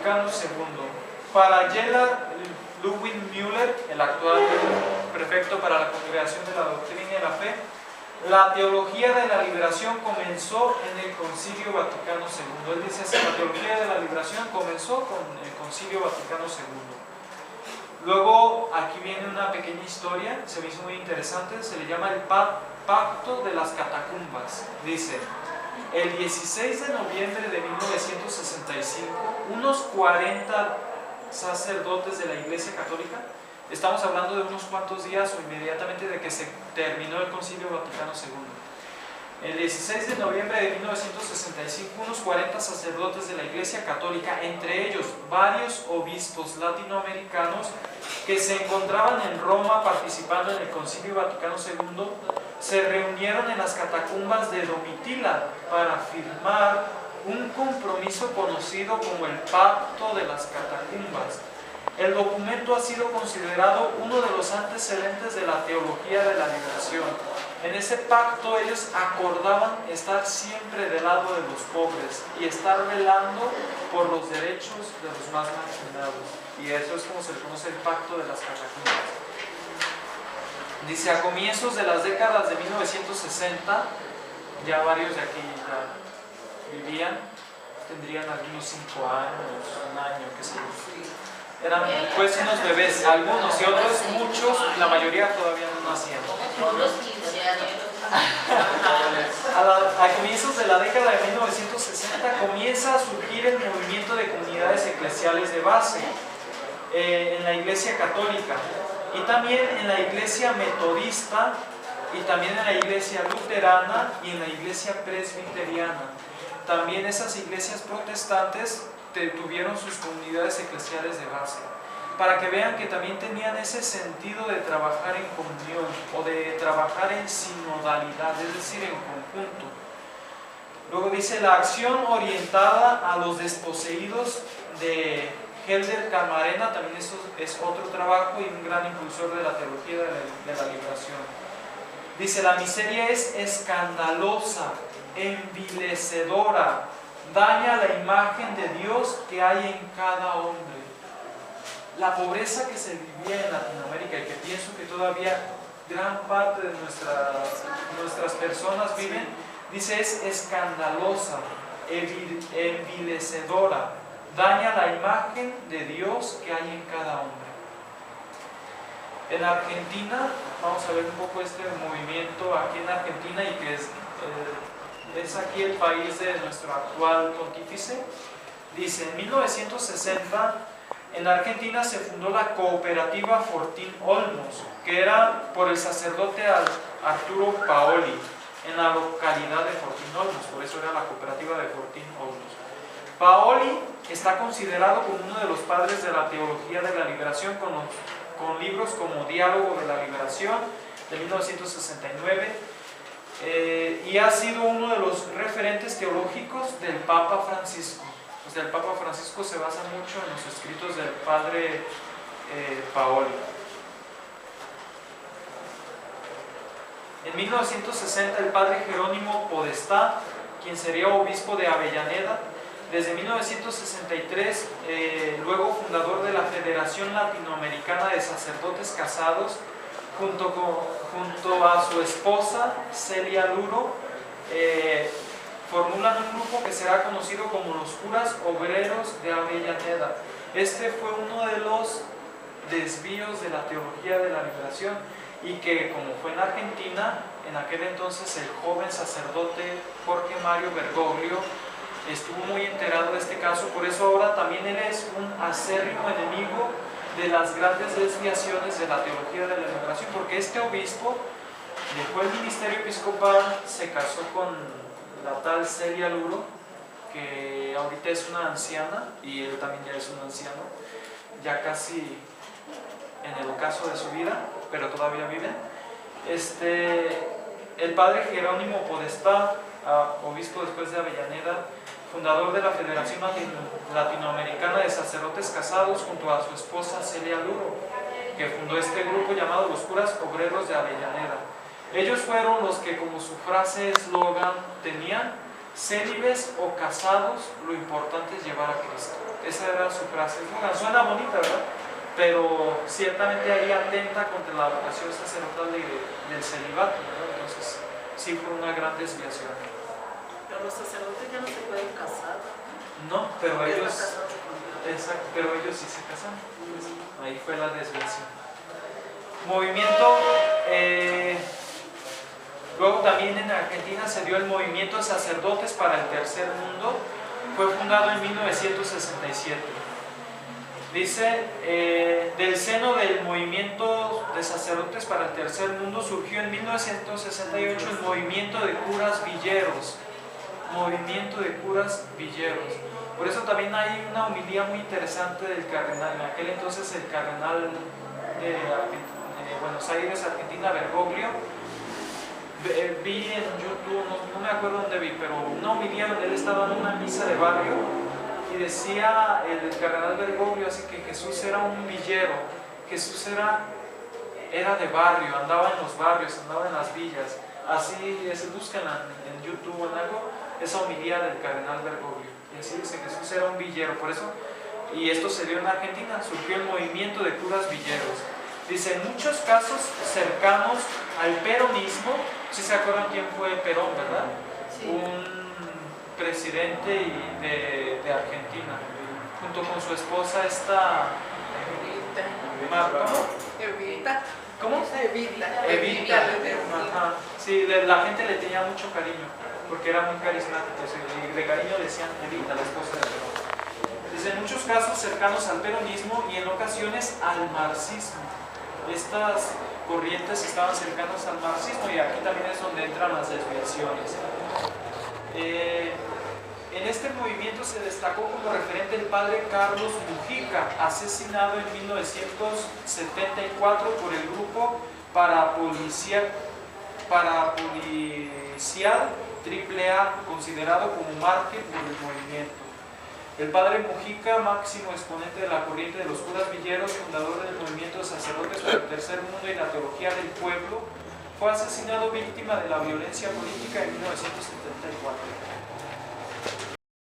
Vaticano II. Para Gerhard Ludwig Müller, el actual prefecto para la Congregación de la Doctrina y la Fe, la teología de la liberación comenzó en el Concilio Vaticano II. Él dice así: la teología de la liberación comenzó con el Concilio Vaticano II. Luego, aquí viene una pequeña historia, se me hizo muy interesante, se le llama el Pacto de las Catacumbas. Dice: el 16 de noviembre de 1965, unos 40 sacerdotes de la Iglesia Católica, estamos hablando de unos cuantos días o inmediatamente de que se terminó el Concilio Vaticano II. El 16 de noviembre de 1965, unos 40 sacerdotes de la Iglesia Católica, entre ellos varios obispos latinoamericanos que se encontraban en Roma participando en el Concilio Vaticano II, se reunieron en las catacumbas de Domitila para firmar un compromiso conocido como el Pacto de las Catacumbas. El documento ha sido considerado uno de los antecedentes de la teología de la liberación. En ese pacto ellos acordaban estar siempre del lado de los pobres y estar velando por los derechos de los más marginados. Y eso es como se le conoce el Pacto de las Catacumbas. Dice: a comienzos de las décadas de 1960, ya varios de aquí ya vivían, tendrían algunos 5 años, un año, qué sé yo. Eran pues unos bebés, algunos y otros, muchos, la mayoría todavía no nacían. A comienzos de la década de 1960 comienza a surgir el movimiento de comunidades eclesiales de base en la Iglesia Católica y también en la Iglesia Metodista y también en la Iglesia Luterana y en la Iglesia Presbiteriana. También esas iglesias protestantes tuvieron sus comunidades eclesiales de base, para que vean que también tenían ese sentido de trabajar en comunión o de trabajar en sinodalidad, es decir, en conjunto. Luego dice: la acción orientada a los desposeídos de Helder Camarena, también eso es otro trabajo y un gran impulsor de la teología de la liberación. Dice: la miseria es escandalosa, envilecedora, daña la imagen de Dios que hay en cada hombre. La pobreza que se vivía en Latinoamérica y que pienso que todavía gran parte de nuestras personas viven, dice, es escandalosa, envilecedora, daña la imagen de Dios que hay en cada hombre. En Argentina, vamos a ver un poco este movimiento aquí en Argentina, y que es aquí el país de nuestro actual pontífice. Dice: en 1960 en Argentina se fundó la cooperativa Fortín Olmos, que era por el sacerdote Arturo Paoli, en la localidad de Fortín Olmos, por eso era la cooperativa de Fortín Olmos. Paoli está considerado como uno de los padres de la teología de la liberación, con libros como Diálogo de la Liberación, de 1969, y ha sido uno de los referentes teológicos del Papa Francisco. O sea, el Papa Francisco se basa mucho en los escritos del padre Paoli. En 1960 el padre Jerónimo Podestá, quien sería obispo de Avellaneda, desde 1963, luego fundador de la Federación Latinoamericana de Sacerdotes Casados, junto a su esposa Celia Luro, formulan un grupo que será conocido como los Curas Obreros de Avellaneda. Este fue uno de los desvíos de la teología de la liberación, y que, como fue en Argentina, en aquel entonces el joven sacerdote Jorge Mario Bergoglio estuvo muy enterado de este caso. Por eso ahora también él es un acérrimo enemigo de las grandes desviaciones de la teología de la liberación, porque este obispo dejó el ministerio episcopal, se casó con la tal Celia Luro, que ahorita es una anciana, y él también ya es un anciano, ya casi en el ocaso de su vida, pero todavía viven. El padre Jerónimo Podestá, obispo después de Avellaneda, fundador de la Federación Latinoamericana de Sacerdotes Casados, junto a su esposa Celia Luro, que fundó este grupo llamado los Curas Obreros de Avellaneda. Ellos fueron los que, como su frase eslogan tenían, célibes o casados, lo importante es llevar a Cristo. Esa era su frase. Suena bonita, ¿verdad? Pero ciertamente ahí atenta contra la vocación sacerdotal del celibato, ¿verdad? Entonces sí fue una gran desviación. Pero los sacerdotes ya no se pueden casar. No, pero Porque ellos, está casado con- exacto, pero ellos sí se casaron. Ahí fue la desviación. Movimiento, luego también en Argentina se dio el movimiento de sacerdotes para el tercer mundo. Fue fundado en 1967. Dice, del seno del movimiento de sacerdotes para el tercer mundo surgió en 1968 el movimiento de curas villeros. Movimiento de curas villeros. Por eso también hay una homilía muy interesante del cardenal, en aquel entonces el cardenal de Buenos Aires, Argentina, Bergoglio. Vi en YouTube, no me acuerdo dónde vi, pero una homilía donde él estaba en una misa de barrio y decía el cardenal Bergoglio así que Jesús era un villero, Jesús era de barrio, andaba en los barrios, andaba en las villas. Así buscan en YouTube o en algo esa homilía del cardenal Bergoglio. Y así dice, Jesús era un villero, por eso, y esto se dio en Argentina, surgió el movimiento de curas villeros. Dice, en muchos casos cercanos al peronismo, si se acuerdan quién fue Perón, ¿verdad? Sí. Un presidente de Argentina, junto con su esposa esta... Evita. ¿Cómo? Evita. Evita. Ajá. Sí, la gente le tenía mucho cariño, porque era muy carismático, y de cariño decían Evita, la esposa de Perón. Dice, en muchos casos cercanos al peronismo y en ocasiones al marxismo. Estas corrientes estaban cercanas al marxismo y aquí también es donde entran las desviaciones. En este movimiento se destacó como referente el padre Carlos Mujica, asesinado en 1974 por el grupo parapolicial AAA, considerado como mártir por el movimiento. El padre Mujica, máximo exponente de la corriente de los curas villeros, fundador del movimiento de sacerdotes para el tercer mundo y la teología del pueblo, fue asesinado víctima de la violencia política en 1974.